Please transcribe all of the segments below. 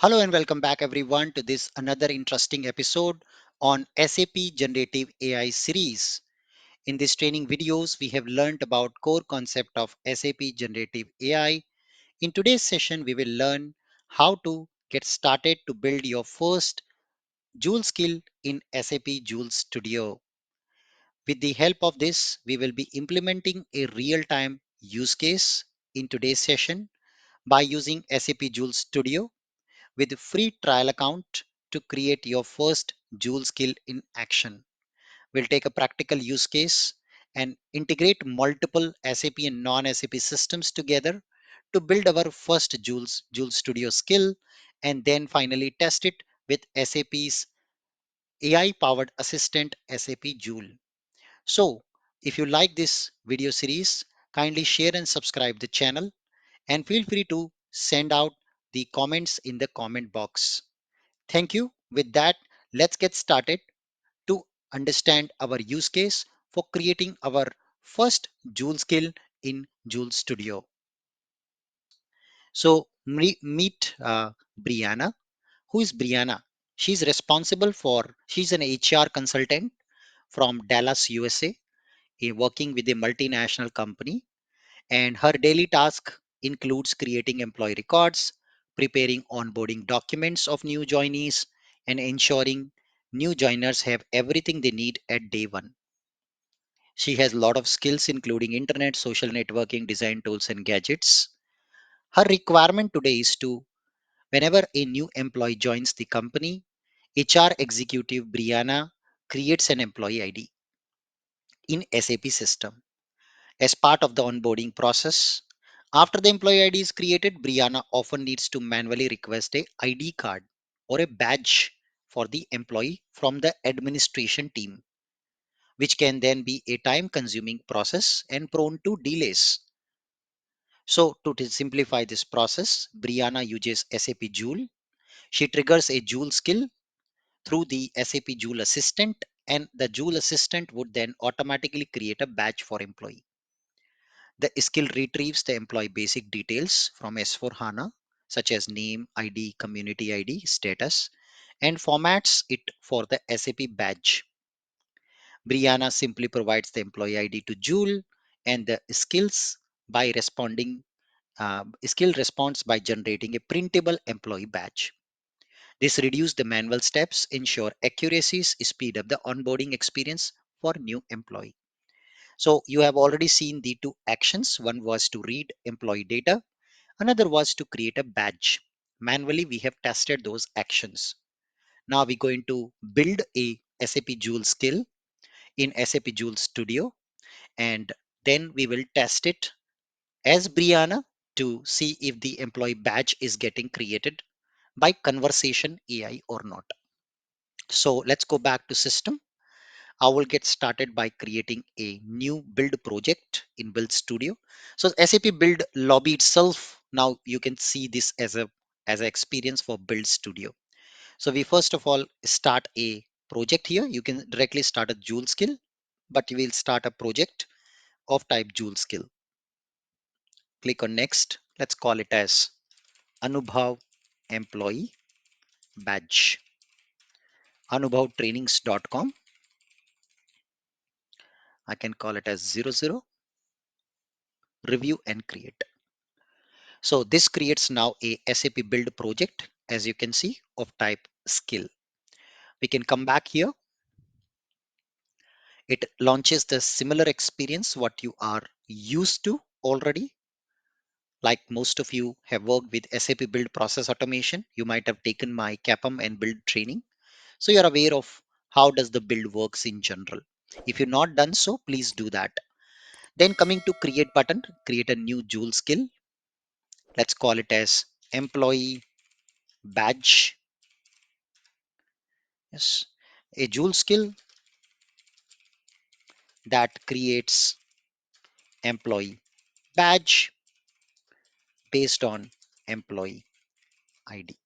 Hello and welcome back everyone to this another interesting episode on SAP Generative AI series. In this training videos, we have learned about core concept of SAP Generative AI. In today's session, we will learn how to get started to build your first Joule skill in SAP Joule Studio. With the help of this, we will be implementing a real-time use case in today's session by using SAP Joule Studio with a free trial account to create your first Joule skill in action. We'll take a practical use case and integrate multiple SAP and non-SAP systems together to build our first Joule Studio skill and then finally test it with SAP's AI-powered assistant SAP Joule. So, if you like this video series, kindly share and subscribe the channel and feel free to send out the comments in the comment box. Thank you. With that, let's get started to understand our use case for creating our first Joule skill in Joule Studio. So meet Brianna. Who is Brianna? She's an HR consultant from Dallas, USA, working with a multinational company. And her daily task includes creating employee records, preparing onboarding documents of new joinees, and ensuring new joiners have everything they need at day one. She has a lot of skills, including internet, social networking, design tools, and gadgets. Her requirement today is to, whenever a new employee joins the company, HR executive Brianna creates an employee ID in SAP system. As part of the onboarding process, after the employee ID is created, Brianna often needs to manually request a ID card or a badge for the employee from the administration team, which can then be a time consuming process and prone to delays. So, to simplify this process, Brianna uses SAP Joule. She triggers a Joule skill through the SAP Joule Assistant, and the Joule Assistant would then automatically create a badge for employee. The skill retrieves the employee basic details from S/4HANA, such as name, ID, community ID, status, and formats it for the SAP badge. Brianna simply provides the employee ID to Joule, and the skill responds by generating a printable employee badge. This reduces the manual steps, ensure accuracies, speed up the onboarding experience for new employee. So you have already seen the two actions. One was to read employee data. Another was to create a badge. Manually, we have tested those actions. Now we're going to build a SAP Joule skill in SAP Joule Studio, and then we will test it as Brianna to see if the employee badge is getting created by conversation AI or not. So let's go back to system. I will get started by creating a new build project in Build Studio. So SAP Build lobby itself, now you can see this as an experience for Build Studio. So we first of all start a project here. You can directly start a Joule skill, but you will start a project of type Joule skill. Click on next. Let's call it as Anubhav Employee Badge. Anubhavtrainings.com. I can call it as 00 review and create. So this creates now a SAP build project, as you can see, of type skill. We can come back here. It launches the similar experience what you are used to already. Like most of you have worked with SAP build process automation, you might have taken my CAPM and build training. So you're aware of how does the build works in general. If you've not done so, please do that. Then coming to create button, create a new Joule skill. Let's call it as employee badge. Yes, a Joule skill that creates employee badge based on employee ID.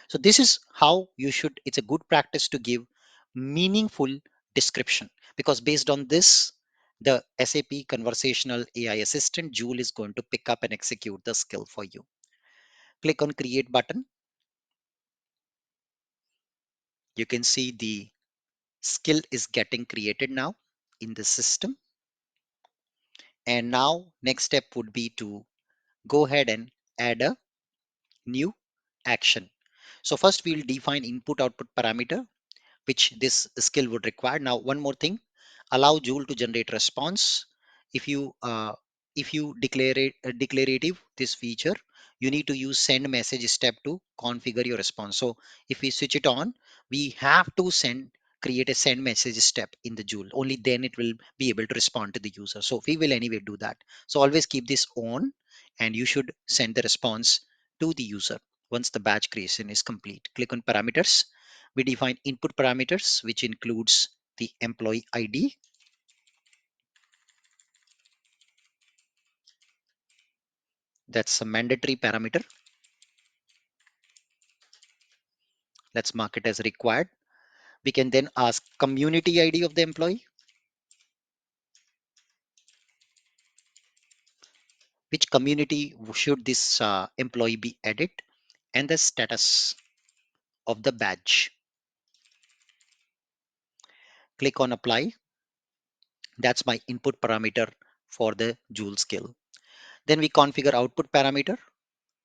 So this is how you should, it's a good practice to give meaningful description, because based on this, the SAP conversational AI assistant Joule is going to pick up and execute the skill for you. Click on create button. You can see the skill is getting created now in the system. And now next step would be to go ahead and add a new action. So first we'll define input output parameter which this skill would require. Now, one more thing, allow Joule to generate response. If you declare it declarative this feature, you need to use send message step to configure your response. So if we switch it on, we have to create a send message step in the Joule. Only then it will be able to respond to the user. So we will anyway do that. So always keep this on, and you should send the response to the user once the batch creation is complete. Click on parameters. We define input parameters, which includes the employee ID. That's a mandatory parameter. Let's mark it as required. We can then ask community ID of the employee, which community should this employee be added, and the status of the badge. Click on apply. That's my input parameter for the Joule skill. Then we configure output parameter,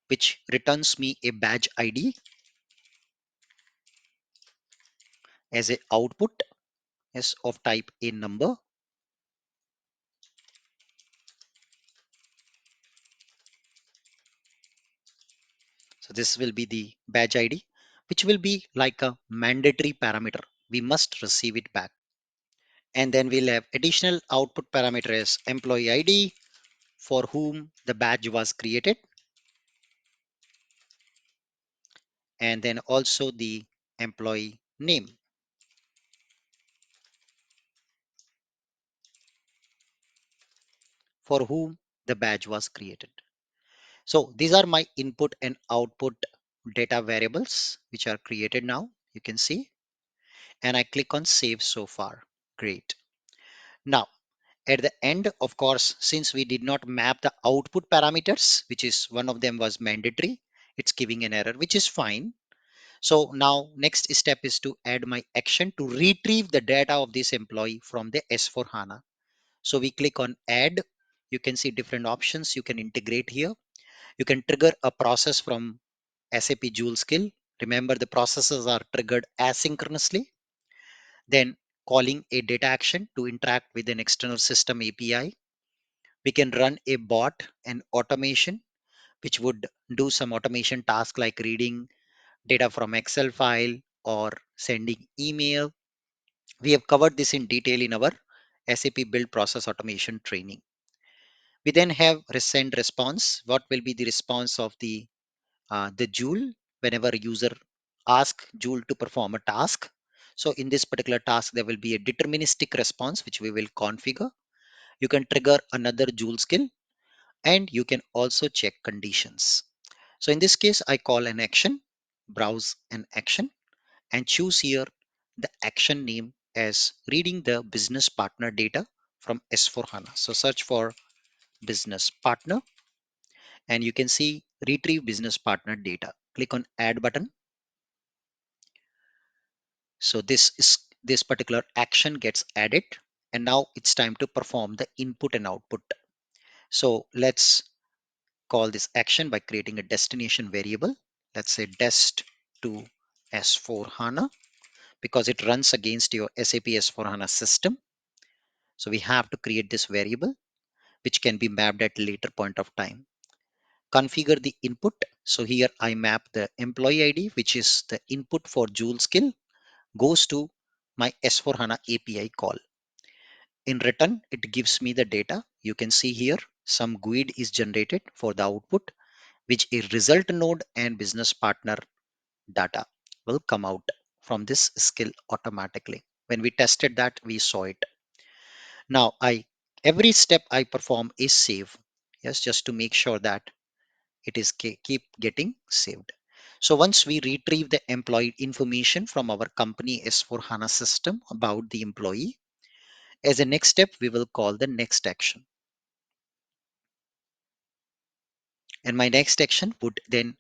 which returns me a badge ID as a output as of type a number. So this will be the badge ID, which will be like a mandatory parameter. We must receive it back. And then we'll have additional output parameter as employee ID for whom the badge was created. And then also the employee name for whom the badge was created. So these are my input and output data variables, which are created now. You can see, and I click on save so far. Great. Now, at the end, of course, since we did not map the output parameters, which is one of them was mandatory, it's giving an error, which is fine. So now next step is to add my action to retrieve the data of this employee from the S4 HANA. So we click on add. You can see different options you can integrate here. You can trigger a process from SAP Joule skill. Remember, the processes are triggered asynchronously. Then calling a data action to interact with an external system API. We can run a bot and automation, which would do some automation task like reading data from Excel file or sending email. We have covered this in detail in our SAP build process automation training. We then have send response. What will be the response of the Joule whenever a user ask Joule to perform a task? So in this particular task, there will be a deterministic response, which we will configure. You can trigger another Joule skill, and you can also check conditions. So in this case, I call an action, browse an action, and choose here the action name as reading the business partner data from S4 HANA. So search for business partner, and you can see retrieve business partner data. Click on add button. So this particular action gets added, and now it's time to perform the input and output. So let's call this action by creating a destination variable. Let's say dest to S4 HANA, because it runs against your SAP S4 HANA system. So we have to create this variable, which can be mapped at a later point of time. Configure the input. So here I map the employee ID, which is the input for Joule skill, goes to my S4 HANA API call. In return, it gives me the data. You can see here some GUID is generated for the output, which a result node and business partner data will come out from this skill automatically. When we tested that, we saw it. Now every step I perform is save. Yes, just to make sure that it is keep getting saved. So once we retrieve the employee information from our company S4 HANA system about the employee, as a next step, we will call the next action. And my next action would then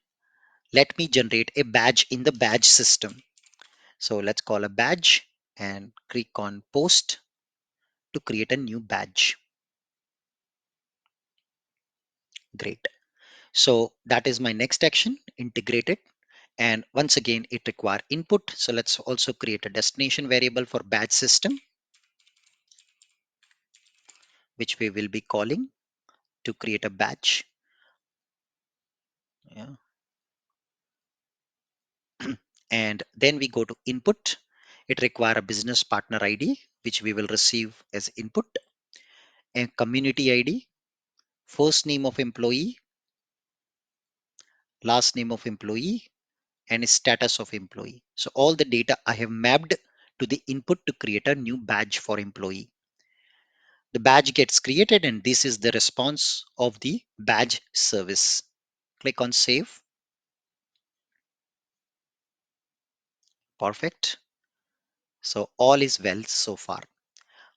let me generate a badge in the badge system. So let's call a badge and click on post to create a new badge. Great. So that is my next action, integrate it. And once again, it require input. So let's also create a destination variable for badge system, which we will be calling to create a badge. Yeah. And then we go to input. It require a business partner ID, which we will receive as input, a community ID, first name of employee, last name of employee, and status of employee. So all the data I have mapped to the input to create a new badge for employee. The badge gets created and this is the response of the badge service. Click on save. Perfect. So all is well so far.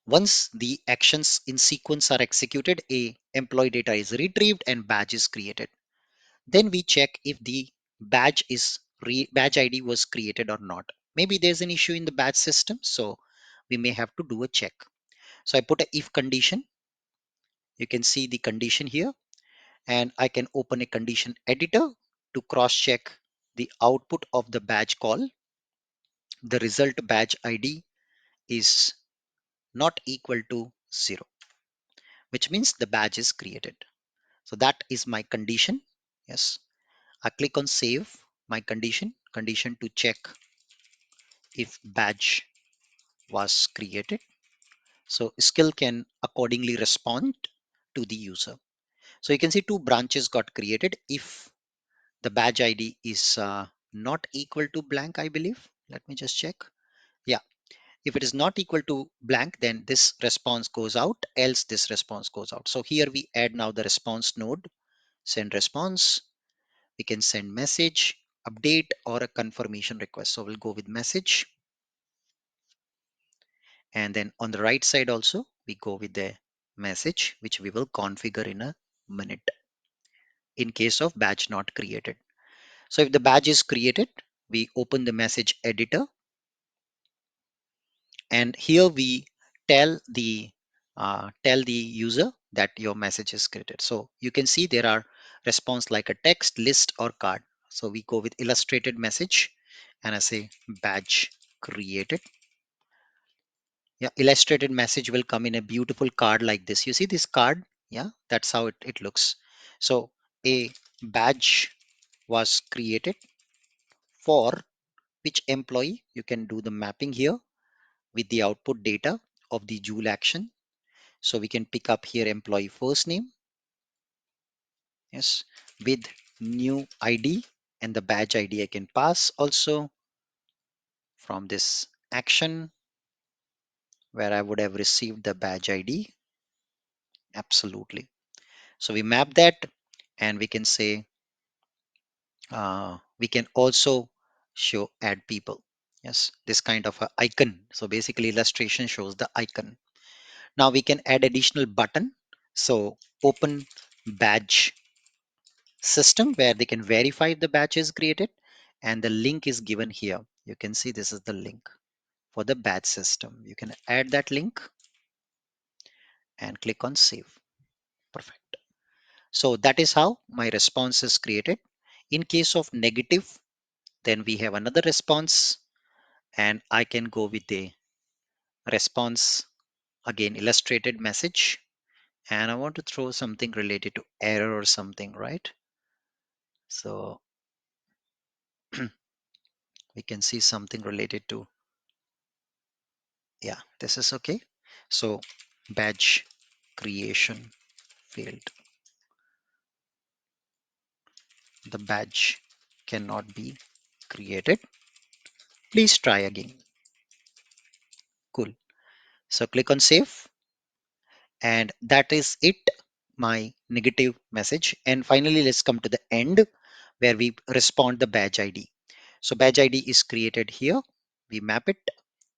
Once the actions in sequence are executed, a employee data is retrieved and badge is created. Then we check if the badge ID was created or not. Maybe there's an issue in the badge system, so we may have to do a check. So I put a if condition. You can see the condition here, and I can open a condition editor to cross check the output of the badge call. The result badge ID is not equal to 0, which means the badge is created. So that is my condition. Yes, I click on save my condition to check if badge was created. So skill can accordingly respond to the user. So you can see two branches got created. If the badge ID is not equal to blank, I believe. Let me just check. Yeah, if it is not equal to blank, then this response goes out, else this response goes out. So here we add now the response node, send response. We can send message, update, or a confirmation request. So we'll go with message. And then on the right side also, we go with the message, which we will configure in a minute in case of badge not created. So if the badge is created, we open the message editor, and here we tell the user that your message is created. So you can see there are response like a text, list, or card. So we go with illustrated message, and I say badge created. Yeah, illustrated message will come in a beautiful card like this. You see this card? Yeah, that's how it looks. So a badge was created for which employee. You can do the mapping here with the output data of the Joule action. So we can pick up here employee first name, yes, with new ID, and the badge ID I can pass also from this action where I would have received the badge ID. Absolutely. So we map that, and we can say we can also show add people. Yes, this kind of a icon. So basically illustration shows the icon. Now we can add additional button. So open badge system where they can verify if the badge is created, and the link is given here. You can see this is the link for the badge system. You can add that link and click on save. Perfect. So that is how my response is created. In case of negative, then we have another response, and I can go with the response again, illustrated message, and I want to throw something related to error or something, right? So we can see something related to, yeah, this is okay. So badge creation failed. The badge cannot be created. Please try again. Cool. So click on save, and that is it, my negative message. And finally, let's come to the end where we respond the badge ID. So badge ID is created here. We map it.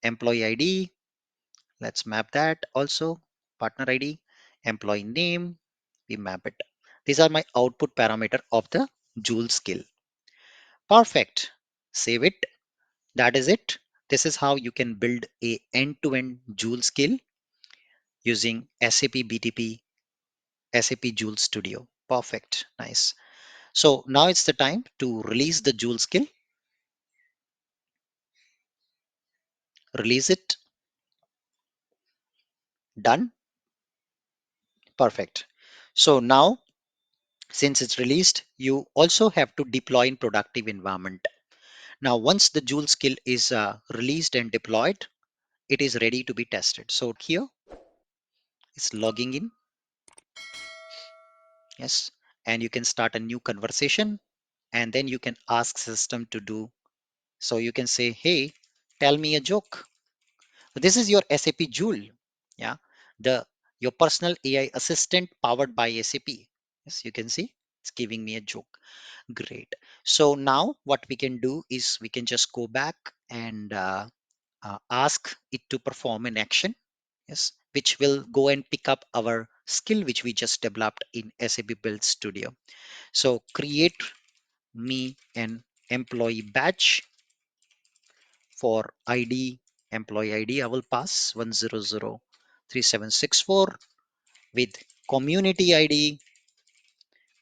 Employee ID. Let's map that also. Partner ID. Employee name. We map it. These are my output parameter of the Joule skill. Perfect. Save it. That is it. This is how you can build a end-to-end Joule skill using SAP BTP, SAP Joule Studio. Perfect. Nice. So now it's the time to release the Joule skill. Release it. Done. Perfect. So now, since it's released, you also have to deploy in productive environment. Now, once the Joule skill is released and deployed, it is ready to be tested. So here it's logging in. Yes. And you can start a new conversation, and then you can ask system to do. So you can say, hey, tell me a joke. This is your SAP Joule. Yeah. The your personal AI assistant powered by SAP. Yes, you can see it's giving me a joke. Great. So now what we can do is we can just go back and ask it to perform an action. Yes, which will go and pick up our skill which we just developed in SAP Build Studio. So create me an employee badge for ID, employee ID. I will pass 1003764 with community ID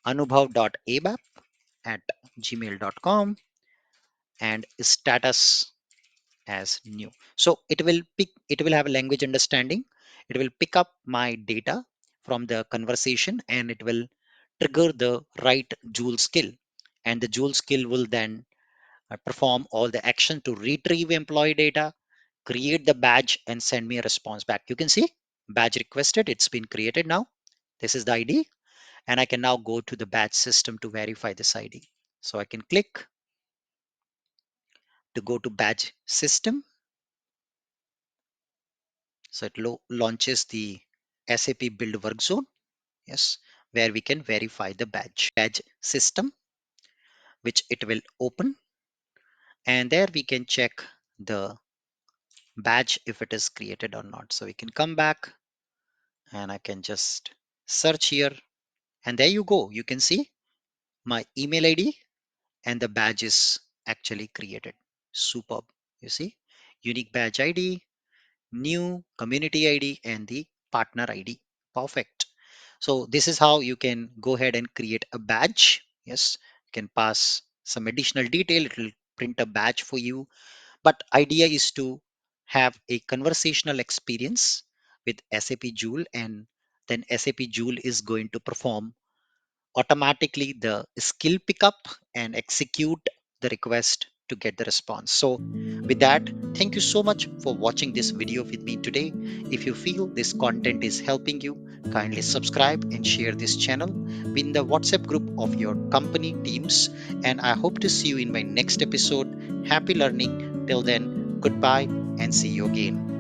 anubhav.abap at gmail.com and status as new. So it will have a language understanding. It will pick up my data from the conversation and it will trigger the right Joule skill. And the Joule skill will then perform all the action to retrieve employee data, create the badge and send me a response back. You can see badge requested. It's been created now. This is the ID and I can now go to the badge system to verify this ID. So I can click to go to badge system. So it launches the SAP build work zone. Yes, where we can verify the badge system, which it will open. And there we can check the badge if it is created or not. So we can come back and I can just search here. And there you go. You can see my email ID and the badge is actually created. Superb. You see, unique badge ID, new community ID, and the partner ID. Perfect. So this is how you can go ahead and create a badge. Yes, you can pass some additional detail. It will print a badge for you. But idea is to have a conversational experience with SAP Joule, and then SAP Joule is going to perform automatically the skill pickup and execute the request to get the response. So with that, thank you so much for watching this video with me today. If you feel this content is helping you, kindly subscribe and share this channel in the WhatsApp group of your company teams. And I hope to see you in my next episode. Happy learning. Till then, goodbye and see you again.